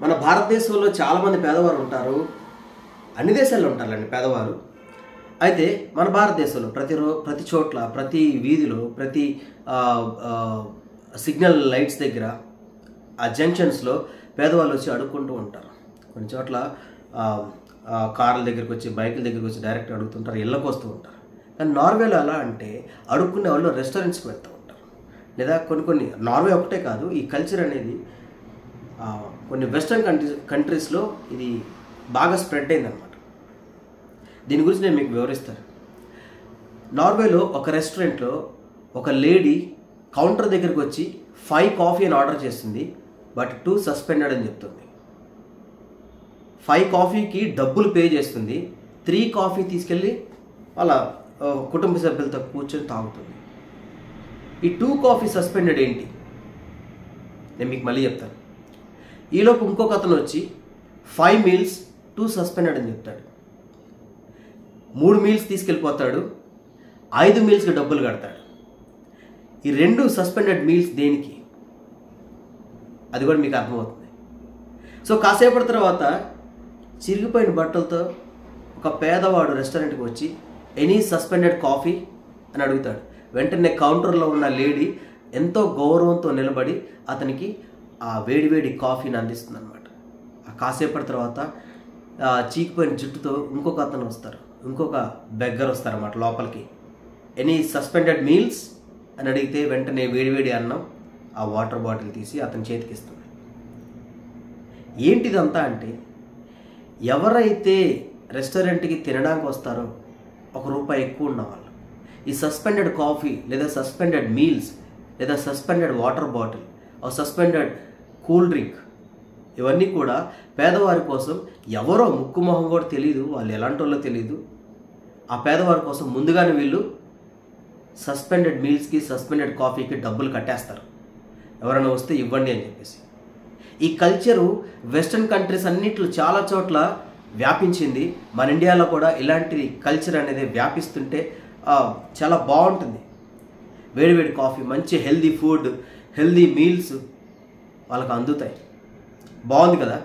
మన భారతదేశంలో చాలామంది పేదవారు ఉంటారు. అన్ని దేశాల్లో ఉంటారండి పేదవారు. అయితే మన భారతదేశంలో ప్రతి చోట్ల, ప్రతి వీధిలో, ప్రతి సిగ్నల్ లైట్స్ దగ్గర, ఆ జంక్షన్స్లో పేదవాళ్ళు వచ్చి అడుక్కుంటూ ఉంటారు. కొన్ని చోట్ల కార్ల దగ్గరికి వచ్చి, బైకుల దగ్గరికి వచ్చి డైరెక్ట్ అడుగుతుంటారు, ఇళ్ళకు వస్తూ ఉంటారు. కానీ నార్వేలో ఎలా అంటే అడుక్కునే వాళ్ళు రెస్టారెంట్స్కి వెళ్తూ ఉంటారు. లేదా కొన్ని నార్వే ఒకటే కాదు, ఈ కల్చర్ అనేది కొన్ని వెస్ట్రన్ కంట్రీస్లో ఇది బాగా స్ప్రెడ్ అయిందనమాట. దీని గురించి నేను మీకు వివరిస్తాను. నార్వేలో ఒక రెస్టారెంట్లో ఒక లేడీ కౌంటర్ దగ్గరికి వచ్చి 5 కాఫీ అని ఆర్డర్ చేస్తుంది, బట్ 2 సస్పెండెడ్ అని చెప్తుంది. 5 కాఫీకి డబ్బులు పే చేస్తుంది, 3 కాఫీ తీసుకెళ్ళి వాళ్ళ కుటుంబ సభ్యులతో కూర్చొని తాగుతుంది. ఈ 2 కాఫీ సస్పెండెడ్ ఏంటి నేను మీకు మళ్ళీ చెప్తాను. ఈలోపు ఇంకొక అతను వచ్చి 5 మీల్స్ 2 సస్పెండెడ్ అని చెప్తాడు. 3 మీల్స్ తీసుకెళ్ళిపోతాడు, 5 మీల్స్కి డబ్బులు కడతాడు. ఈ 2 సస్పెండెడ్ మీల్స్ దేనికి, అది కూడా మీకు అర్థమవుతుంది. సో కాసేపటి తర్వాత చిరిగిపోయిన బట్టలతో ఒక పేదవాడు రెస్టారెంట్కి వచ్చి ఎనీ సస్పెండెడ్ కాఫీ అని అడుగుతాడు. వెంటనే కౌంటర్లో ఉన్న లేడీ ఎంతో గౌరవంతో నిలబడి అతనికి ఆ వేడివేడి కాఫీని అందిస్తుంది అనమాట. ఆ కాసేపటి తర్వాత చీకిపోయిన జుట్టుతో ఇంకొక అతను వస్తారు, ఇంకొక బెగ్గర్ వస్తారన్నమాట లోపలికి. ఎనీ సస్పెండెడ్ మీల్స్ అని అడిగితే వెంటనే వేడివేడి అన్నం ఆ వాటర్ బాటిల్ తీసి అతని చేతికి ఇస్తుంది. ఏంటిదంతా అంటే, ఎవరైతే రెస్టారెంట్కి తినడానికి వస్తారో ₹1 ఎక్కువ ఉన్న వాళ్ళు ఈ సస్పెండెడ్ కాఫీ లేదా సస్పెండెడ్ మీల్స్ లేదా suspended water bottle, suspended cool drink, ఇవన్నీ కూడా పేదవారి కోసం ఎవరో ముక్కు మొహం కూడా తెలియదు, వాళ్ళు ఎలాంటి వాళ్ళో తెలియదు, ఆ పేదవారి కోసం ముందుగానే వీళ్ళు సస్పెండెడ్ మీల్స్కి సస్పెండెడ్ కాఫీకి డబ్బులు కట్టేస్తారు. ఎవరైనా వస్తే ఇవ్వండి అని చెప్పేసి. ఈ కల్చరు వెస్ట్రన్ కంట్రీస్ అన్నిట్లో చాలా చోట్ల వ్యాపించింది. మన ఇండియాలో కూడా ఇలాంటి కల్చర్ అనేది వ్యాపిస్తుంటే చాలా బాగుంటుంది. వేడివేడి కాఫీ, మంచి హెల్దీ ఫుడ్, హెల్దీ మీల్స్ వాళ్ళకు అందుతాయి. బాగుంది కదా.